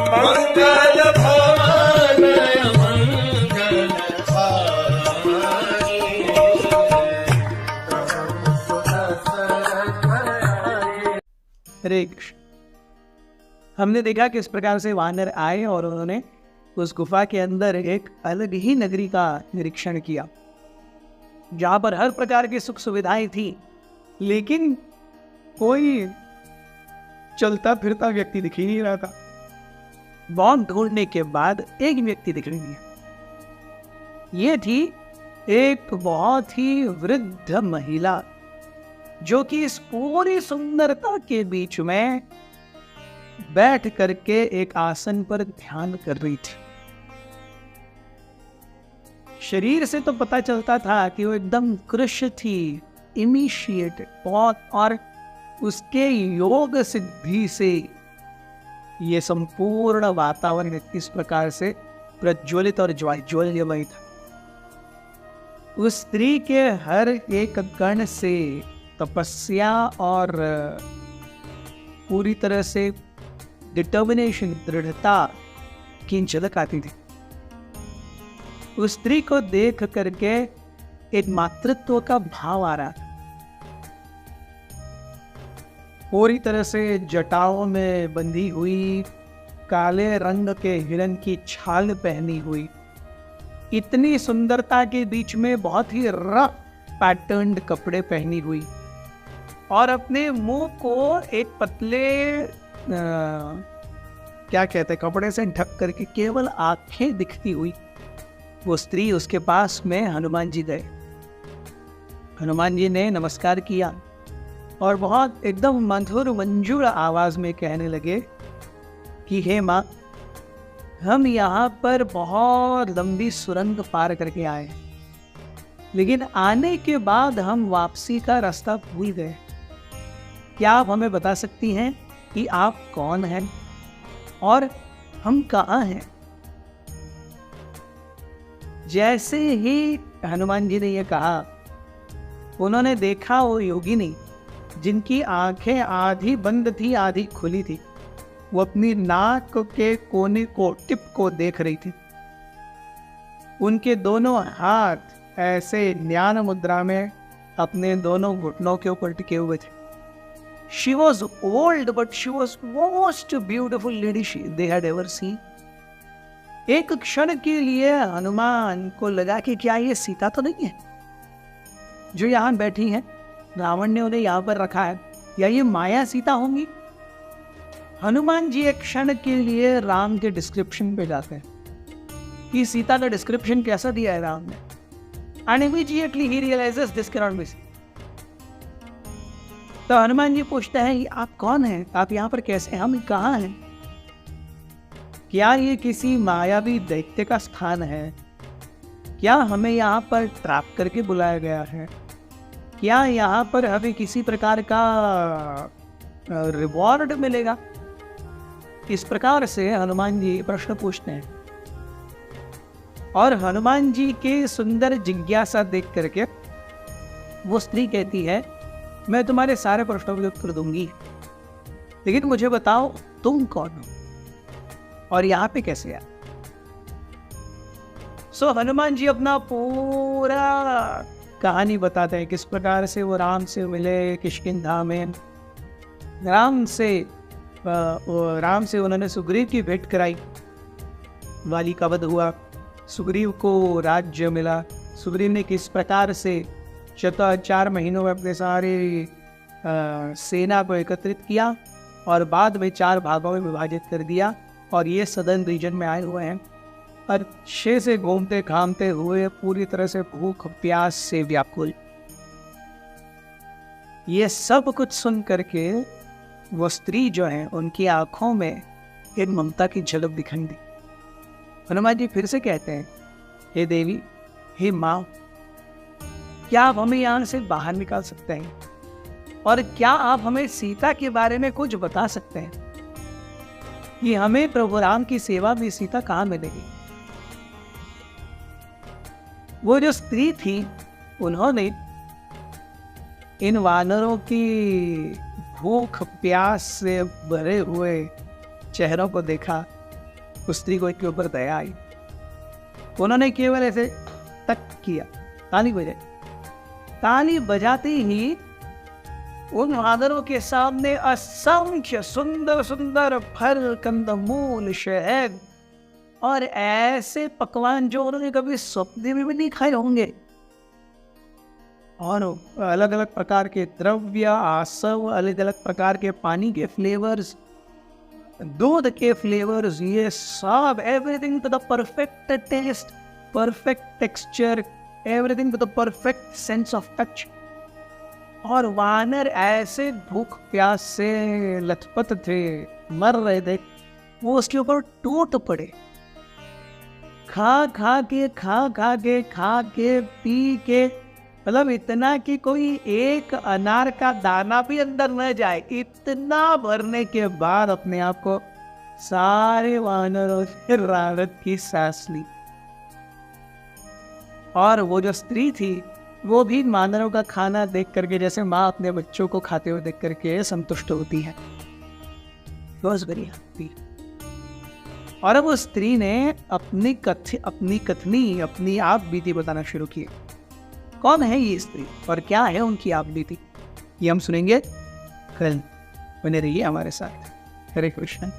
मंगल भवन मंगल हारी। हरे कृष्ण। हमने देखा किस प्रकार से वानर आए और उन्होंने उस गुफा के अंदर एक अलग ही नगरी का निरीक्षण किया, जहां पर हर प्रकार की सुख सुविधाएं थी, लेकिन कोई चलता फिरता व्यक्ति दिख ही नहीं रहा था। बहुत ढूंढने के बाद एक व्यक्ति दिख रही है। ये थी एक बहुत ही वृद्ध महिला, जो कि इस पूरी सुंदरता के बीच में बैठ करके एक आसन पर ध्यान कर रही थी। शरीर से तो पता चलता था कि वो एकदम कृश थी, इनिशिएटेड बहुत, और उसके योग सिद्धि से ये संपूर्ण वातावरण इस प्रकार से प्रज्वलित और ज्वाल्यमय था। उस स्त्री के हर एक कण से तपस्या और पूरी तरह से डिटर्मिनेशन, दृढ़ता की झलक आती थी। उस स्त्री को देख करके एक मातृत्व का भाव आ रहा था। पूरी तरह से जटाओं में बंधी हुई, काले रंग के हिरण की छाल पहनी हुई, इतनी सुंदरता के बीच में बहुत ही रफ पैटर्न्ड कपड़े पहनी हुई, और अपने मुंह को एक पतले क्या कहते हैं कपड़े से ढक करके केवल आंखें दिखती हुई वो स्त्री, उसके पास में हनुमान जी गए। हनुमान जी ने नमस्कार किया और बहुत एकदम मधुर मंजूर आवाज में कहने लगे कि हे माँ, हम यहाँ पर बहुत लंबी सुरंग पार करके आए, लेकिन आने के बाद हम वापसी का रास्ता भूल गए। क्या आप हमें बता सकती हैं कि आप कौन हैं और हम कहाँ हैं? जैसे ही हनुमान जी ने यह कहा, उन्होंने देखा वो योगिनी जिनकी आंखें आधी बंद थी आधी खुली थी, वो अपनी नाक के कोने को, टिप को देख रही थी। उनके दोनों हाथ ऐसे ध्यान मुद्रा में अपने दोनों घुटनों के ऊपर टिके हुए थे। She was old, but she was most beautiful lady they had ever seen. एक क्षण के लिए हनुमान को लगा कि क्या ये सीता तो नहीं है जो यहाँ बैठी है, रावण ने उन्हें यहाँ पर रखा है, या ये माया सीता होंगी? हनुमान जी एक क्षण के लिए राम के डिस्क्रिप्शन पे जाते हैं कि सीता का डिस्क्रिप्शन कैसा दिया है राम ने, and immediately he realizes this cannot be seen. तो हनुमान जी पूछते हैं, आप कौन हैं? आप यहाँ पर कैसे हैं? हम कहाँ हैं? क्या ये किसी मायावी दैत्य का स्थान है? क्या हमें यहाँ पर ट्रैप करके बुलाया गया है? क्या यहाँ पर हमें किसी प्रकार का रिवॉर्ड मिलेगा? इस प्रकार से हनुमान जी प्रश्न पूछते हैं, और हनुमान जी के सुंदर जिज्ञासा देख करके वो स्त्री कहती है, मैं तुम्हारे सारे प्रश्नों के उत्तर दूंगी, लेकिन मुझे बताओ तुम कौन हो और यहाँ पे कैसे आए? सो हनुमान जी अपना पूरा कहानी बताते हैं, किस प्रकार से वो राम से मिले किष्किंधा में, राम से उन्होंने सुग्रीव की भेंट कराई, वाली का वध हुआ, सुग्रीव को राज्य मिला, सुग्रीव ने किस प्रकार से 4 महीनों में अपने सारे सेना को एकत्रित किया और बाद में 4 भागों में विभाजित कर दिया, और ये सदर्न रीजन में आए हुए हैं, अच्छे से घूमते घामते हुए पूरी तरह से भूख प्यास से व्याकुल। ये सब कुछ सुन करके वो स्त्री जो है, उनकी आंखों में एक ममता की झलक दिखाई दी। हनुमान जी फिर से कहते हैं, हे देवी, हे माँ, क्या आप हमें यहाँ से बाहर निकाल सकते हैं? और क्या आप हमें सीता के बारे में कुछ बता सकते हैं कि हमें प्रभु राम की सेवा में सीता कहाँ मिलेगी? वो जो स्त्री थी, उन्होंने इन वानरों की भूख प्यास से भरे हुए चेहरों को देखा उस स्त्री को इनके ऊपर दया आई। उन्होंने केवल ऐसे तक किया, ताली बजाई। ताली बजाते ही उन वानरों के सामने असंख्य सुंदर सुंदर फल, कंदमूल, शहद और ऐसे पकवान जो उन्होंने कभी सपने में भी नहीं खाए होंगे, और अलग अलग प्रकार के द्रव्य, आसव, अलग अलग प्रकार के पानी के फ्लेवर्स, दूध के फ्लेवर्स, ये सब, everything to the perfect taste, perfect texture, everything to the perfect sense of touch. और वानर ऐसे भूख प्यास से लथपथ थे, मर रहे थे, वो उसके ऊपर टूट पड़े। खा खा के पी के, मतलब इतना कि कोई एक अनार का दाना भी अंदर न जाए, इतना भरने के बाद अपने आप को सारे वानरों से राहत की सांस ली। और वो जो स्त्री थी वो भी वानरों का खाना देख करके, जैसे माँ अपने बच्चों को खाते हुए देख करके संतुष्ट होती है, बस वेरी हैप्पी। और अब उस स्त्री ने अपनी कथनी, अपनी आप बीती बताना शुरू की। कौन है ये स्त्री और क्या है उनकी आप बीती, ये हम सुनेंगे कल। बने रहिए हमारे साथ। हरे कृष्ण।